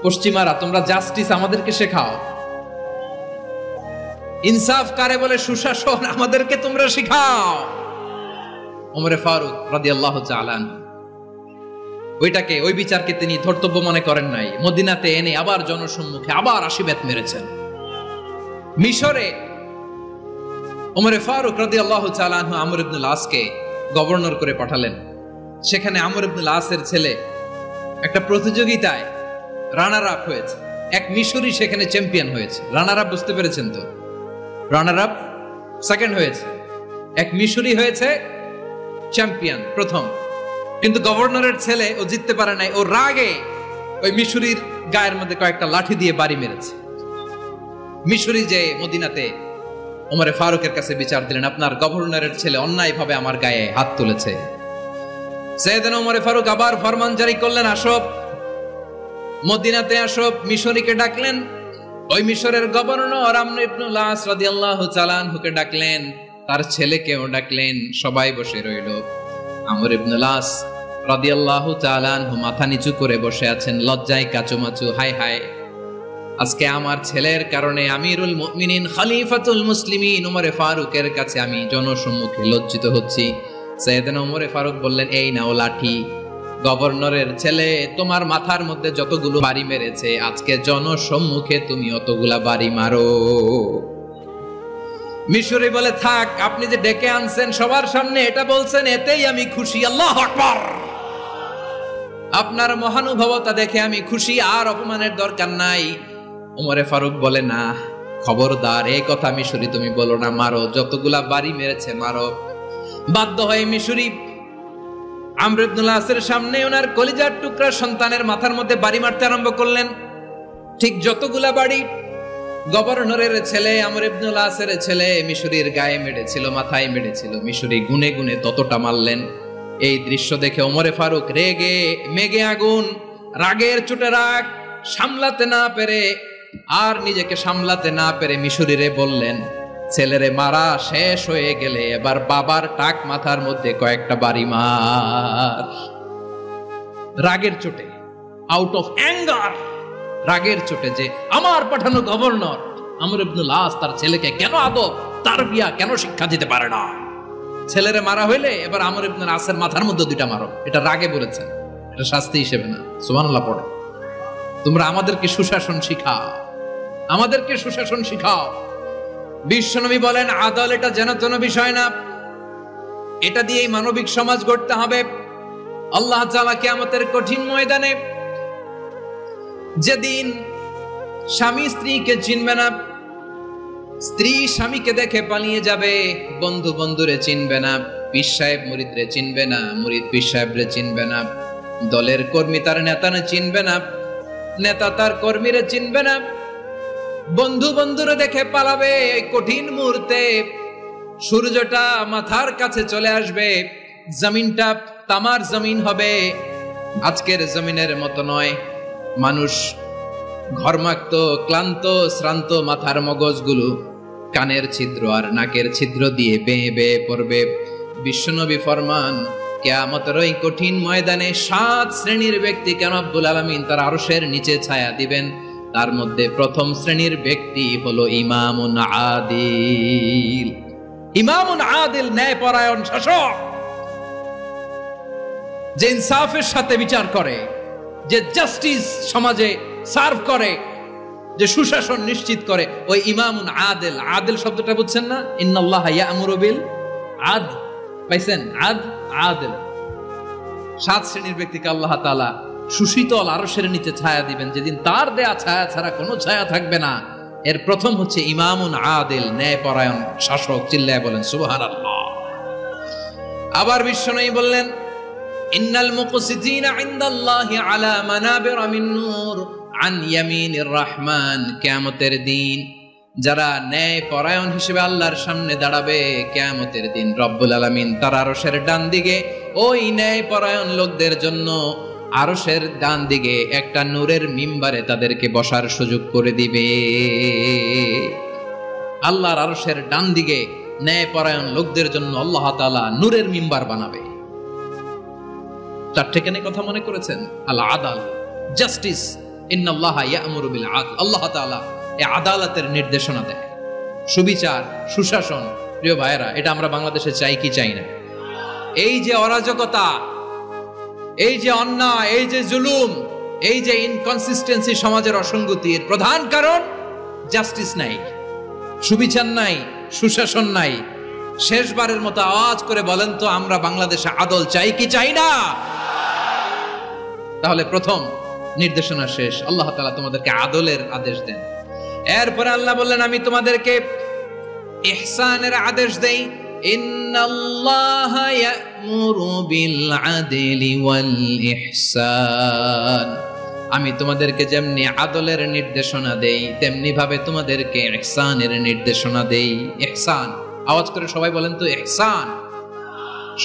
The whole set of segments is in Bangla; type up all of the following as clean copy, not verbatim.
পশ্চিমারা তোমরা জাস্টিস আমাদেরকে শেখাও, ইনসাফ কারে বলে সুশাসন আমাদেরকে তোমরা শেখাও। ওমরে ফারুক রাদিয়াল্লাহু তাআলা ওই বিচারকে তিনি ধর্তব্য মনে করেন নাই। মদিনাতে এনে আবার জনসম্মুখে আবার আশীর্বাদ মেরেছেন। মিশরে ওমরে ফারুক রাদিয়াল্লাহু তাআলা আমর ইবনুল আসকে গভর্নর করে পাঠালেন। সেখানে আমর ইবনুল আসের ছেলে একটা প্রতিযোগিতায় রানার আপ হয়েছে। এক মিশরি সেখানে চ্যাম্পিয়ন হয়েছে। রানার আপ বুঝতে পেরেছেন তো? রানার আপ সেকেন্ড হয়েছে, এক মিশরি হয়েছে চ্যাম্পিয়ন প্রথম। কিন্তু গভর্নরের ছেলে ও জিততে পারে নাই। ও রাগে ওই মিশরির গায়ের মধ্যে কয়েকটা লাঠি দিয়ে বাড়ি মেরেছে। মিশরি যে মদিনাতে ওমরে ফারুকের কাছে বিচার দিলেন, আপনার গভর্নরের ছেলে অন্যায়ভাবে আমার গায়ে হাত তুলেছে। সাইয়েদনা ওমরে ফারুক আবার ফরমান জারি করলেন, আসো মদিনাতে আসো। মিশরীকে ডাকলেন। ওই মিশরের গভর্নর আমর ইবনুল আস রাদিয়াল্লাহু তাআলা আনহুকে ডাকলেন, তার ছেলেকেও ডাকলেন। সবাই বসে রইল। আমর ইবনুল আস রাদিয়াল্লাহু তাআলা আনহু মাথা নিচু করে বসে আছেন, লজ্জায় কাচুমাচু। হায় হায়, আজকে আমার ছেলের কারণে আমিরুল মুমিনিন খলিফাতুল মুসলিমিন ওমরে ফারুকের কাছে আমি জনসম্মুখে লজ্জিত হচ্ছি। সাইয়েদনা ওমরে ফারুক বললেন, এই নাও লাঠি। গভর্নরের ছেলে তোমার মাথার মধ্যে যতগুলো বাড়ি মেরেছে, আজকে জনসম্মুখে তুমি অতগুলা বাড়ি মারো। মিশরি বলে, থাক, আপনি যে ডেকে আনছেন সবার সামনে এটা বলছেন, এতেই আমি খুশি। আল্লাহু আকবার। আপনার মহানুভবতা দেখে আমি খুশি, আর অপমানের দরকার নাই। ওমরে ফারুক বলে, না, খবরদার, এই কথা মিশরি তুমি বলো না, মারো, যতগুলা বাড়ি মেরেছে মারো। বাধ্য হয়ে মিশরি আমর ইবনুল আসের সামনে ওনার কলিজার টুকরা সন্তানের মাথার মধ্যে বাড়ি মারতে আরম্ভ করলেন। ঠিক যতগুলা বাড়ি গভর্নরের ছেলে আমর ইবনুল আসের ছেলে মিশরীর গায়ে মেরেছিল, মাথায় মেরেছিল, মিশরি গুনে গুনে ততটা মারলেন। এই দৃশ্য দেখে ওমরে ফারুক রেগে মেগে আগুন, রাগের চোটে রাগ সামলাতে না পেরে আর নিজেকে সামলাতে না পেরে মিশরীরে বললেন, ছেলেরে মারা শেষ হয়ে গেলে এবার বাবার টাক মাথার মধ্যে কয়েকটা বাড়ি মার। রাগের চোটে, আউট অফ অ্যাঙ্গার, রাগের চোটে যে আমার পাঠানো গভর্নর আমর ইবনুল আস তার ছেলেকে কেন আদব তারবিয়া কেন শিক্ষা দিতে পারে না। ছেলেরে মারা হইলে এবার আমর ইবনুল আসের মাথার মধ্যে দুইটা মারো। এটা রাগে বলেছেন, এটা শাস্তি হিসেবে না। সুবহানাল্লাহ পড়ে। তোমরা আমাদেরকে সুশাসন শিখাও, আমাদেরকে সুশাসন শিখাও। বিশ্বনবী বলেন, আদল এটা যেন তেন বিষয় না, এটা দিয়েই মানবিক সমাজ গড়তে হবে। আল্লাহ তাআলা কিয়ামতের কঠিন ময়দানে, যেদিন স্বামী স্ত্রীকে চিনবে না, স্ত্রী স্বামীকে দেখে পালিয়ে যাবে, বন্ধু বন্ধুরে চিনবে না, পীর সাহেব মুরিদরে চিনবে না, মুরিদ পীর সাহেবরে চিনবে না, দলের কর্মী তার নেতারে চিনবে না, নেতা তার কর্মীরে চিনবে না, বন্ধু বন্ধুরে দেখে পালাবে। এই কঠিন মুহূর্তে সূর্যটা মাথার কাছে চলে আসবে, জমিনটা তামার জমিন হবে, আজকের জমিনের মতো নয়। মানুষ ঘর্মাক্ত, ক্লান্ত, শ্রান্ত মাথার মগজগুলো কানের ছিদ্র আর নাকের ছিদ্র দিয়ে বেয়ে বেয়ে পড়বে। বিশ্বনবী ফরমান, কিয়ামতের ওই কঠিন ময়দানে 7 শ্রেণীর ব্যক্তিকে রব্বুল আলামিন তার আরশের নিচে ছায়া দিবেন। তার মধ্যে প্রথম শ্রেণীর ব্যক্তি হলো ইমামুন আদিল। ইমামুন আদিল, ন্যায়পরায়ণ শাসক, যে ইনসাফের সাথে বিচার করে, যে জাস্টিস সমাজে সার্ভ করে, যে সুশাসন নিশ্চিত করে, ওই ইমামুন আদিল। আদিল শব্দটা বুঝছেন না? ইন্নাল্লাহা ইয়া'মুরু বিল আদল। পাইছেন? আদিল। 7 শ্রেণীর ব্যক্তিকে আল্লাহ তাআলা সুশীতল আরশের নিচে ছায়া দিবেন, যেদিন তার দেয়া ছায়া ছাড়া কোনো ছায়া থাকবে না। এর প্রথম হচ্ছে ইমামুন আদিল, ন্যায়পরায়ণ শাসক। চিল্লায় বলেন সুবহানাল্লাহ। আবার বিশ্বনবী বললেন, ইন্নাল মুকসিতিনা ইনদাল্লাহি আলা মানাবিরা মিন নূর আন ইয়ামিনির রহমান। কিয়ামতের দিন যারা ন্যায়পরায়ণ হিসেবে আল্লাহর সামনে দাঁড়াবে, কিয়ামতের দিন রব্বুল আলামিন তার আরশের ডান দিকে ওই ন্যায়পরায়ণ লোকদের জন্য আরশের ডান দিকে একটা নূরের মিম্বারে তাদেরকে বসার সুযোগ করে দিবে। আল্লাহর আরশের ডান দিকে ন্যায়পরায়ণ লোকদের জন্য আল্লাহ তাআলা নূরের মিম্বার বানাবে। 4টে কেন কথা মনে করেছেন? আল আদাল, জাস্টিস, ইন্নাল্লাহা ইয়া'মুরু বিল আদল, আল্লাহ তাআলা এই আদালতের নির্দেশনা দেয়, সুবিচার, সুশাসন। প্রিয় ভাইয়েরা, এটা আমরা বাংলাদেশে চাই কি চাই না? এই যে অরাজকতা, এই যে অন্যায়, এই যে জুলুম, এই যে ইনকনসিস্টেন্সি, সমাজের অসঙ্গতির প্রধান কারণ জাস্টিস নাই, সুবিচার নাই, সুশাসন নাই। শেষবারের মতো আওয়াজ করে বলেন তো, আমরা বাংলাদেশে আদল চাই কি চাই না? তাহলে প্রথম নির্দেশনা শেষ, আল্লাহ তাআলা তোমাদেরকে আদলের আদেশ দেন। এরপরে আল্লাহ বললেন, আমি তোমাদেরকে ইহসানের আদেশ দেই। ইন্নাল্লাহা ইয়া'মুরু বিল আদলি ওয়াল ইহসান, আমি তোমাদেরকে যেমনি আদলের নির্দেশনা দেই, তেমনি ভাবে তোমাদেরকে ইহসানের নির্দেশনা দেই। ইহসান, আওয়াজ করে সবাই বলেন তো ইহসান।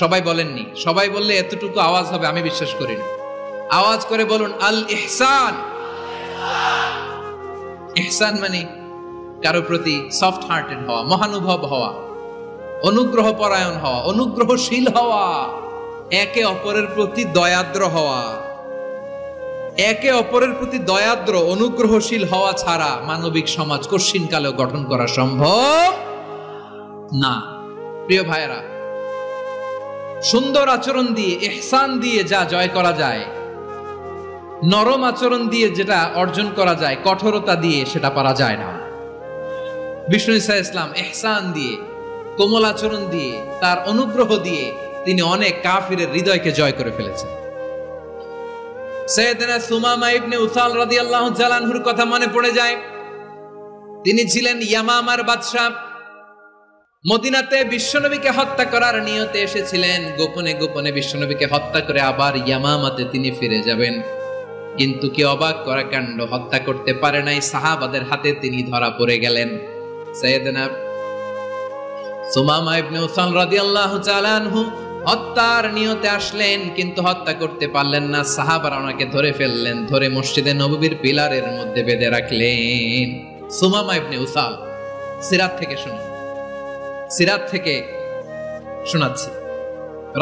সবাই বলেননি, সবাই বললে এতটুকু আওয়াজ হবে আমি বিশ্বাস করি না। আওয়াজ করে বলুন আল ইহসান। ইহসান মানে কারো প্রতি সফট হার্টেড হওয়া, মহানুভব হওয়া, অনুগ্রহ পরায়ণ হওয়া, অনুগ্রহশীল হওয়া, একে অপরের প্রতি দয়াদ্র হওয়া। একে অপরের প্রতি দয়াদ্র, অনুগ্রহশীল হওয়া ছাড়া মানবিক সমাজ কশিনকালেও গঠন করা সম্ভব না। প্রিয় ভাইয়েরা, সুন্দর আচরণ দিয়ে, ইহসান দিয়ে যা জয় করা যায়, নরম আচরণ দিয়ে যেটা অর্জন করা যায়, কঠোরতা দিয়ে সেটা পারা যায় না। বিষ্ণু ঈসা ইসলাম ইহসান দিয়ে, কোমল আচরণ দিয়ে, তার অনুগ্রহ দিয়ে তিনি অনেক কাফিরের হৃদয়কে জয় করে ফেলেছেন। সাইয়েদনা সুমামা ইবনে উসাল রাদিয়াল্লাহু তাআলা আনহুর কথা মনে পড়ে যায়। তিনি ছিলেন ইয়ামামার বাদশা। মদিনাতে বিশ্বনবীকে হত্যা করার নিয়তে এসেছিলেন, গোপনে গোপনে বিশ্বনবীকে হত্যা করে আবার ইয়ামামাতে তিনি ফিরে যাবেন। কিন্তু কি অবাক করা কাণ্ড, হত্যা করতে পারে নাই, সাহাবাদের হাতে তিনি ধরা পড়ে গেলেন। সাইয়েদনা সুমামা ইবনে উসাল রাদিয়াল্লাহু তাআলা আনহু হত্যার নিয়তে আসলেন, কিন্তু হত্যা করতে পারলেন না। সাহাবারা ওনাকে ধরে ফেললেন, ধরে মসজিদে নববীর পিলারের মধ্যে বেঁধে রাখলেন। সুমামা ইবনে উসাল, সিরাত থেকে শুনুন, সিরাত থেকে শোনাচ্ছি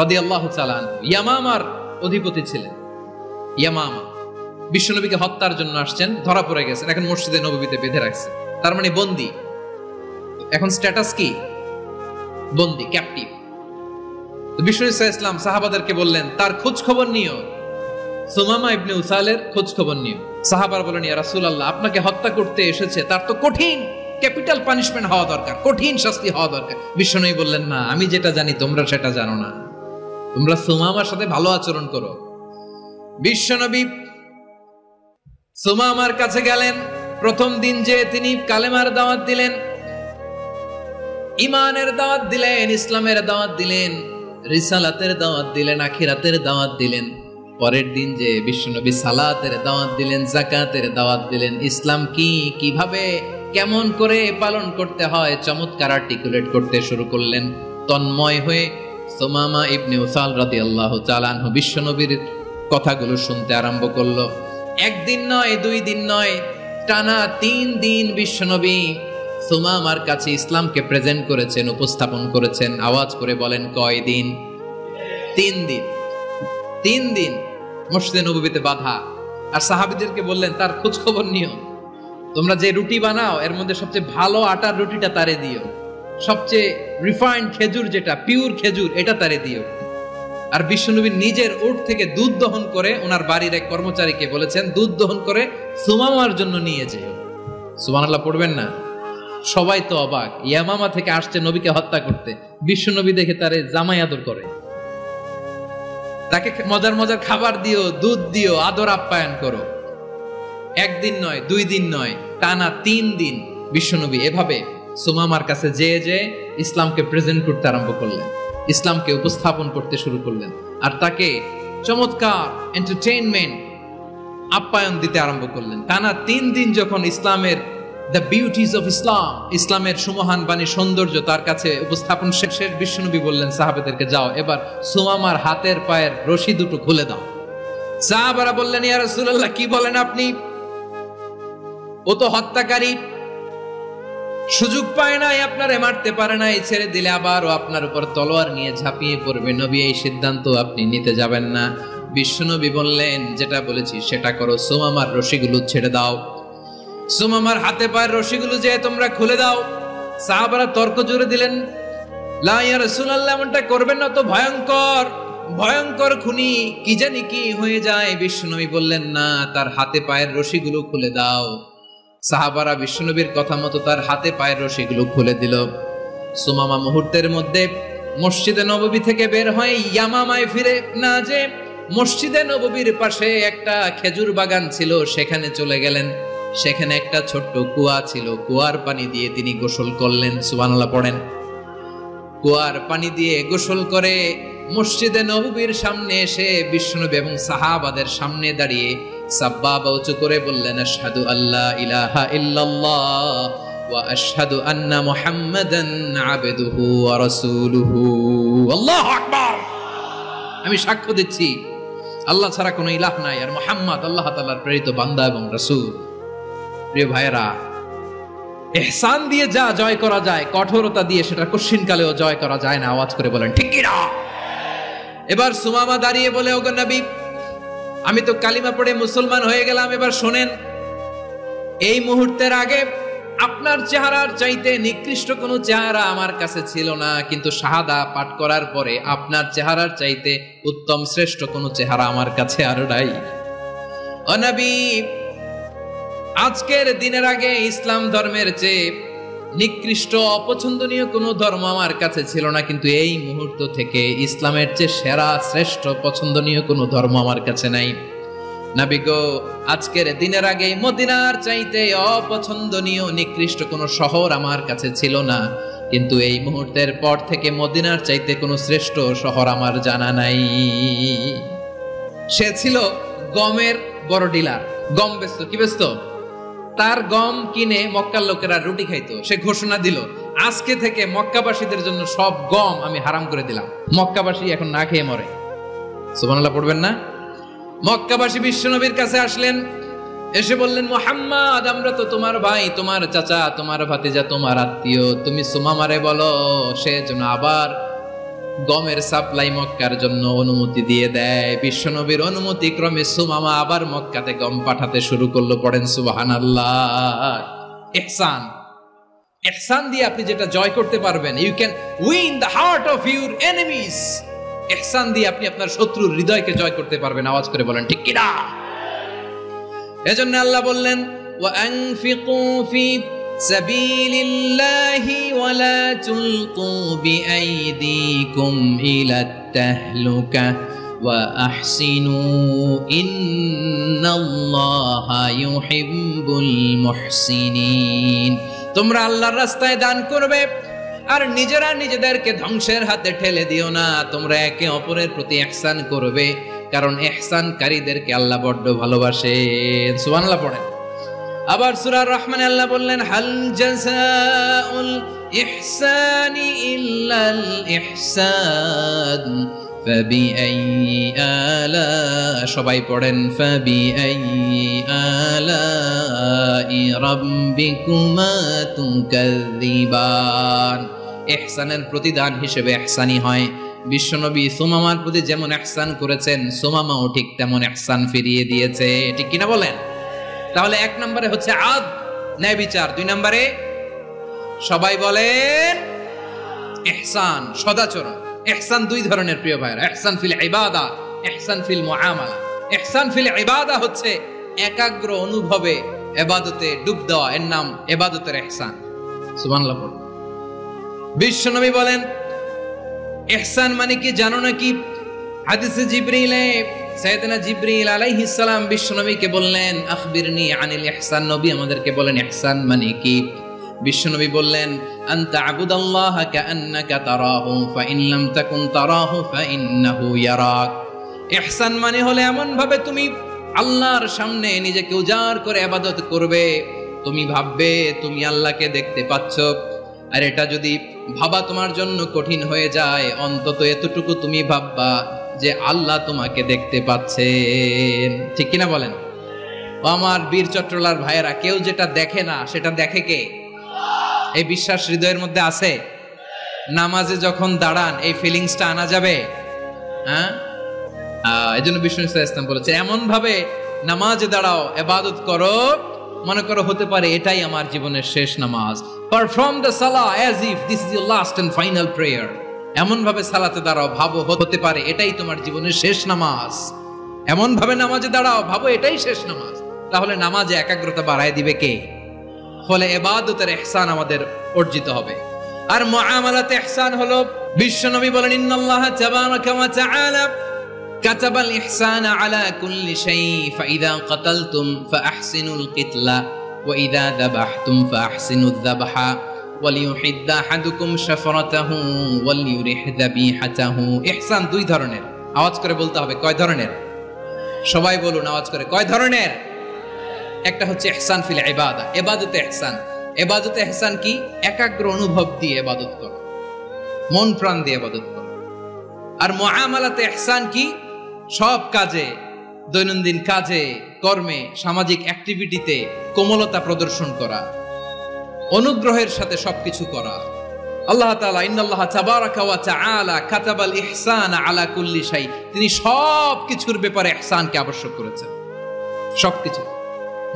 রাদিয়াল্লাহু তাআলা আনহু ইয়ামামার অধিপতি ছিলেন। ইয়ামামা বিশ্বনবীকে হত্যার জন্য আসছেন, ধরা পড়ে গেছেন, এখন মসজিদে নববীতে বেঁধে রাখছে, তার মানে বন্দী। এখন স্ট্যাটাস কি? বন্দী, ক্যাপটিভ। বিষ্ণু ঈসা ইসলাম সাহাবাদেরকে বললেন, তার খোঁজ খবর নিও, সুমামা ইবনে উসালের খোঁজ খবর নিও। সাহাবারা বলেন, ইয়া রাসূলুল্লাহ, আপনাকে হত্যা করতে এসেছে, তার তো কঠিন ক্যাপিটাল পানিশমেন্ট হওয়া দরকার, কঠিন শাস্তি হওয়া দরকার। বিষ্ণু বললেন, না, আমি যেটা জানি তোমরা সেটা জানো না, তোমরা সুমামার সাথে ভালো আচরণ করো। বিশ্বনবী সুমামার কাছে গেলেন। প্রথম দিন যে তিনি কালেমার দাওয়াত দিলেন, ঈমানের দাওয়াত দিলেন, ইসলামের দাওয়াত দিলেন, রিসালাতের দাওয়াত দিলেন, আখিরাতের দাওয়াত দিলেন। পরের দিন যে বিশ্বনবী সালাতের দাওয়াত দিলেন, যাকাতের দাওয়াত দিলেন, ইসলাম কি, কিভাবে, কেমন করে পালন করতে হয় চমৎকার আর্টিকুলেট করতে শুরু করলেন। তন্ময় হয়ে সুমামা ইবনে উসাল রাদিয়াল্লাহু তাআলা আনহু বিশ্বনবীর কথাগুলো শুনতে আরম্ভ করলো। একদিন নয়, দুই দিন নয়, টানা 3 দিন বিশ্বনবী সুমামার কাছে ইসলামকে প্রেজেন্ট করেছেন, উপস্থাপন করেছেন। আওয়াজ করে বলেন, কয় দিন? 3 দিন। 3 দিন মসজিদে নববীতে বাঁধা। আর সাহাবীদেরকে বললেন, তার খোঁজ খবর নিও, তোমরা যে রুটি বানাও এর মধ্যে সবচেয়ে ভালো আটার রুটিটা তারে দিও, সবচেয়ে রিফাইন্ড খেজুর, যেটা পিওর খেজুর, এটা তারে দিও। আর বিশ্বনবী নিজের উট থেকে দুধ দহন করে ওনার বাড়ির এক কর্মচারীকে বলেছেন, দুধ দহন করে সুমামার জন্য নিয়ে যেও। সুবহানাল্লাহ পড়বেন না? সবাই তো অবাক, ইয়ামামা থেকে আসছে নবীকে হত্যা করতে, বিশ্বনবী দেখে তারে জামাই আদর করে, তাকে মজার মজার খাবার দিও, দুধ দিও, আদর আপ্যায়ন করো। একদিন নয়, 2 দিন নয়, টানা 3 দিন বিশ্বনবী এভাবে সুমামার কাছে যেয়ে ইসলামকে প্রেজেন্ট করতে আরম্ভ করলেন, ইসলামকে উপস্থাপন করতে শুরু করলেন। আর তাকে চমৎকার এন্টারটেইনমেন্ট, আপ্যায়ন দিতে আরম্ভ করলেন। টানা 3 দিন যখন ইসলামের দ্য বিউটিজ অফ ইসলাম, ইসলামের সুমহান বাণী, সৌন্দর্য তার কাছে উপস্থাপন শেষের বিশ্বনবী বললেন সাহাবাদেরকে, যাও এবার সুমামার হাতের পায়ের রশি দুটো খুলে দাও। সাহাবারা বললেন, ইয়া রাসূলুল্লাহ, কি বলেন আপনি? ও তো হত্যাকারী, সুযোগ পায় নাই, আপনারে মারতে পারে নাই, ছেড়ে দিলে আবার ও আপনার উপর তলোয়ার নিয়ে ঝাঁপিয়ে পড়বে। নবী, এই সিদ্ধান্ত আপনি নিতে যাবেন না। বিশ্বনবী বললেন, যেটা বলেছি সেটা করো, সুমামার রশিগুলো ছেড়ে দাও, সুমামার হাতে পায়ের রশিগুলো যে তোমরা খুলে দাও। সাহাবারা তর্ক জুড়ে দিলেন, লা ইয়া রাসূলুল্লাহ, এমনটা করবেন না, তো ভয়ঙ্কর ভয়ঙ্কর খুনি, কি জানি কি হয়ে যায়। বিশ্বনবী বললেন, না, তার হাতে পায়ের রশিগুলো খুলে দাও। সাহাবারা বিশ্বনবীর কথা মতো তার হাতে পায়ের রশিগুলো খুলে দিল। সুমামা মুহূর্তের মধ্যে মসজিদে নববী থেকে বের হয়ে ইয়ামামায় ফিরে না যে মসজিদে নববীর পাশে একটা খেজুর বাগান ছিল, সেখানে চলে গেলেন। সেখানে একটা ছোট্ট কুয়া ছিল, কুয়ার পানি দিয়ে তিনি গোসল করলেন। সুবহানাল্লাহ পড়েন। কুয়ার পানি দিয়ে গোসল করে মসজিদে নববীর সামনে এসে বিশ্বনবী এবং সাহাবাদের সামনে দাঁড়িয়ে সাব্বাবা উঁচু করে বললেন, আশহাদু আল্লা ইলাহা ইল্লাল্লাহ ওয়া আশহাদু আন্না মুহাম্মাদান আবদুহু ওয়া রাসূলুহু। আল্লাহু আকবার। আমি সাক্ষ্য দিচ্ছি আল্লাহ ছাড়া কোনো ইলাহ নাই, আর মুহাম্মদ আল্লাহ তাআলার প্রেরিত বান্দা এবং রাসূল। প্রিয় ভাইরা, ইহসান দিয়ে যা জয় করা যায়, কঠোরতা দিয়ে সেটা কঠিনকালেও জয় করা যায় না। আওয়াজ করে বলেন ঠিক কি না? এবার সুমামা দাঁড়িয়ে বলে, ওগো নবী, আমি তো কালিমা পড়ে মুসলমান হয়ে গেলাম, এবার শোনেন, এই মুহূর্তের আগে আপনার চেহারার চাইতে নিকৃষ্ট কোনো চেহারা আমার কাছে ছিল না, কিন্তু শাহাদা পাঠ করার পরে আপনার চেহারার চাইতে উত্তম শ্রেষ্ঠ কোনো চেহারা আমার কাছে আর নাই। ও নবী, আজকের দিনের আগে ইসলাম ধর্মের চেয়ে নিকৃষ্ট অপছন্দনীয় কোনো ধর্ম আমার কাছে ছিল না, কিন্তু এই মুহূর্ত থেকে ইসলামের চেয়ে সেরা শ্রেষ্ঠ পছন্দনীয় কোনো ধর্ম আমার কাছে নাই। নবী গো, আজকের দিনের আগে মদিনার চাইতে অপছন্দনীয় নিকৃষ্ট কোনো শহর আমার কাছে ছিল না, কিন্তু এই মুহূর্তের পর থেকে মদিনার চাইতে কোনো শ্রেষ্ঠ শহর আমার জানা নাই। সে ছিল গমের বড় ডিলার, গম বেচতো। কি বেচতো? তার গম কিনে মক্কার লোকেরা রুটি খাইতো। সে ঘোষণা দিল, আজকে থেকে মক্কাবাসীদের জন্য সব গম আমি হারাম করে দিলাম, মক্কাবাসী এখন না খেয়ে মরে। সুবহানাল্লাহ পড়বেন না? মক্কাবাসী বিশ্বনবীর কাছে আসলেন, এসে বললেন, মুহাম্মদ, আমরা তো তোমার ভাই, তোমার চাচা, তোমার ভাতিজা, তোমার আত্মীয়, তুমি সুমামারে বলো সে যেন আবার গমের সাপ্লাই মক্কার জন্য অনুমতি দিয়ে দেয়। বিশ্বনবীর অনুমতি ক্রমে সুমামা আবার মক্কাতে গম পাঠাতে শুরু করলো। পড়েন সুবহানাল্লাহ। ইহসান, ইহসান দিয়ে আপনি যেটা জয় করতে পারবেন, you can win the heart of your enemies. ইহসান দিয়ে আপনি আপনার শত্রুর হৃদয়কে জয় করতে পারবেন। আওয়াজ করে বলেন ঠিক কি না? এজন্য আল্লাহ বললেন, ওয়া আনফিকু ফি সাবিলিল্লাহি ওয়া লা তুলকু বিআইদিকুম ইলাত তাহলুকা ওয়া আহসিনু ইন্নাল্লাহা ইউহিব্বুল মুহসিনিন। তোমরা আল্লাহর রাস্তায় দান করবে আর নিজেরা নিজেদেরকে ধ্বংসের হাতে ঠেলে দিও না। তোমরা একে অপরের প্রতি ইহসান করবে, কারণ ইহসানকারীদেরকে আল্লাহ বড্ড ভালোবাসেন। সুবহানাল্লাহ পড়েন। আবার সূরা রহমানে আল্লাহ বললেন, হাল জাযাউল ইহসানি ইল্লাল ইহসান ফাবিআইয়ি আলা, সবাই পড়েন, ফাবিআইয়ি আলাই রাব্বিকুমা তুকাযযিবান। ইহসানের প্রতিদান হিসেবে ইহসানি হয়। বিশ্বনবী সুমামার প্রতি যেমন ইহসান করেছেন, সুমামাও ঠিক তেমন ইহসান ফিরিয়ে দিয়েছে। ঠিক কিনা বলেন? তাহলে এক নম্বরে হচ্ছে আদ, ন্যায় বিচার। দুই নম্বরে সবাই বলেন ইহসান, সদাচরণ। ইহসান দুই ধরনের প্রিয় ভাইরা, ইহসান ফিল ইবাদা, ইহসান ফিল মুআমালা। ইহসান ফিল ইবাদা হচ্ছে একাগ্র অনুভবে ইবাদতে ডুব দেওয়া, এর নাম ইবাদতের ইহসান। সুবহানাল্লাহ। বিশ্বনবী বলেন ইহসান মানে কি জানো নাকি? হাদিসে জিবরিলে সাইয়েদনা জিবরিল আলাইহিস সালাম বিশ্বনবীকে বললেন, আখবিরনি আনিল ইহসান। নবী আমাদেরকে বলেন ইহসান মানে কি? বিশ্বনবী বললেন, আনতা আবুদাল্লাহ কাআন্নাকা তারাহু ফাইন লাম তাকুন তারাহু ফাইন্নাহু ইয়ারাক। ইহসান মানে হলো এমন ভাবে তুমি আল্লাহর সামনে নিজেকে উজাড় করে ইবাদত করবে, তুমি ভাববে তুমি আল্লাহকে দেখতে পাচ্ছ। আর এটা যদি ভাবা তোমার জন্য কঠিন হয়ে যায়, অন্তত এতটুকু তুমি ভাববা যে আল্লাহ তোমাকে দেখতে পাচ্ছেন। ঠিক কিনা বলেন? ও আমার বীর চট্টলার ভাইয়েরা, কেউ যেটা দেখে না সেটা দেখে কে? এই বিশ্বাস হৃদয়ের মধ্যে আছে? নামাজে যখন দাঁড়ান এই ফিলিংসটা আনা যাবে? হ্যাঁ, এজন্য বিষ্ণু ইসলাম বলেছে এমন ভাবে নামাজে দাঁড়াও, ইবাদত করো, মনে করো হতে পারে এটাই আমার জীবনের শেষ নামাজ। পারফর্ম দ্য সালাহ as if this is your last and final prayer. এমন ভাবে সালাতে দাঁড়াও, ভাবো হতে পারে এটাই তোমার জীবনের শেষ নামাজ। এমন ভাবে নামাজে দাঁড়াও, ভাবো এটাই শেষ নামাজ। তাহলে নামাজে একাগ্রতা বাড়ায় দিবে কে? ফলে ইবাদতের ইহসান আমাদের অর্জিত হবে। আর মুআমালাতে ইহসান হলো, বিশ্বনবী বলেন ইন্নাল্লাহা তাবারাকা ওয়া তাআলা কাতাবাল ইহসানা আলা কুল্লি শাই ফাইযা কাতালতুম ফাআহসিনুল কিতলা ওয়া ইযা যাবাহতুম ফাআহসিনুয যাবহা ওয়ালিউহিদ্দা আহাদুকুম শাফরাতাহু ওয়ালিউরিহ যাবিহাতাহু। ইহসান দুই ধরনের, আওয়াজ করে বলতে হবে। কয় ধরনের? সবাই বলুন আওয়াজ করে, কয় ধরনের? একটা হচ্ছে ইহসান ফিল ইবাদা, ইবাদতে ইহসান। ইবাদতে ইহসান কি? একাগ্র অনুভব দিয়ে ইবাদত করো, মন প্রাণ দিয়ে ইবাদত করো। আর মুআমালাতে ইহসান কি? সব কাজে, দৈনন্দিন কাজে, কর্মে, সামাজিক অ্যাক্টিভিটিতে কোমলতা প্রদর্শন করা, অনুগ্রহের সাথে সবকিছু করা। আল্লাহ তাআলা ইন্নাল্লাহা তাবারাকা ওয়া তাআলা কাতাবাল ইহসানা আলা কুল্লি শাই, তিনি সব কিছুর ব্যাপারে ইহসানকে আবশ্যক করেছেন। সবকিছু,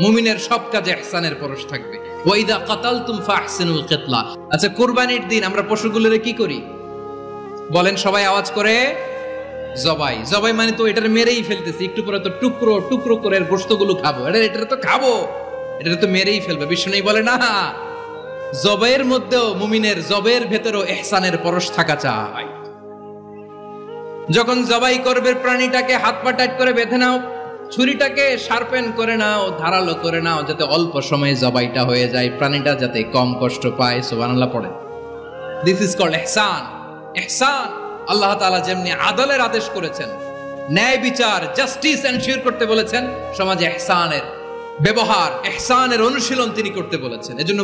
মুমিনের সব কাজে ইহসানের পরশ থাকবে। ওয়া ইযা কাতালতুম ফাহসিনুল কিতলা। আচ্ছা, কুরবানির দিন আমরা পশুগুলোরে কি করি বলেন সবাই আওয়াজ করে? জবাই। জবাই মানে তো এটার মেরেই ফেলতেছি, একটু পরে তো টুকরো টুকরো করে গোশতগুলো খাবো, এটা তো খাবো, এটা তো মেরেই ফেলবে। বিষ্ণু বলে না, জবাইয়ের মধ্যেও মুমিনের জবের ভেতরেও ইহসানের পরশ থাকা চাই। যখন জবাই করবে প্রাণীটাকে হাত পা টাইট করে বেঁধে নাও, ছুরিটাকে শার্পেন করে নাও, ধারালো করে নাও, যাতে অল্প সময়ে জবাইটা হয়ে যায়, প্রাণীটা যাতে কম কষ্ট পায়। সুবহানাল্লাহ পড়ে। দিস ইজ কল্ড ইহসান। ইহসান আল্লাহ তাআলা যেমনি আদলের আদেশ করেছেন, ন্যায় বিচার, জাস্টিস এনশিওর করতে বলেছেন, সমাজে ইহসানের ব্যবহার, ইহসানের অনুশীলন তিনি করতে বলেছেন। এজন্য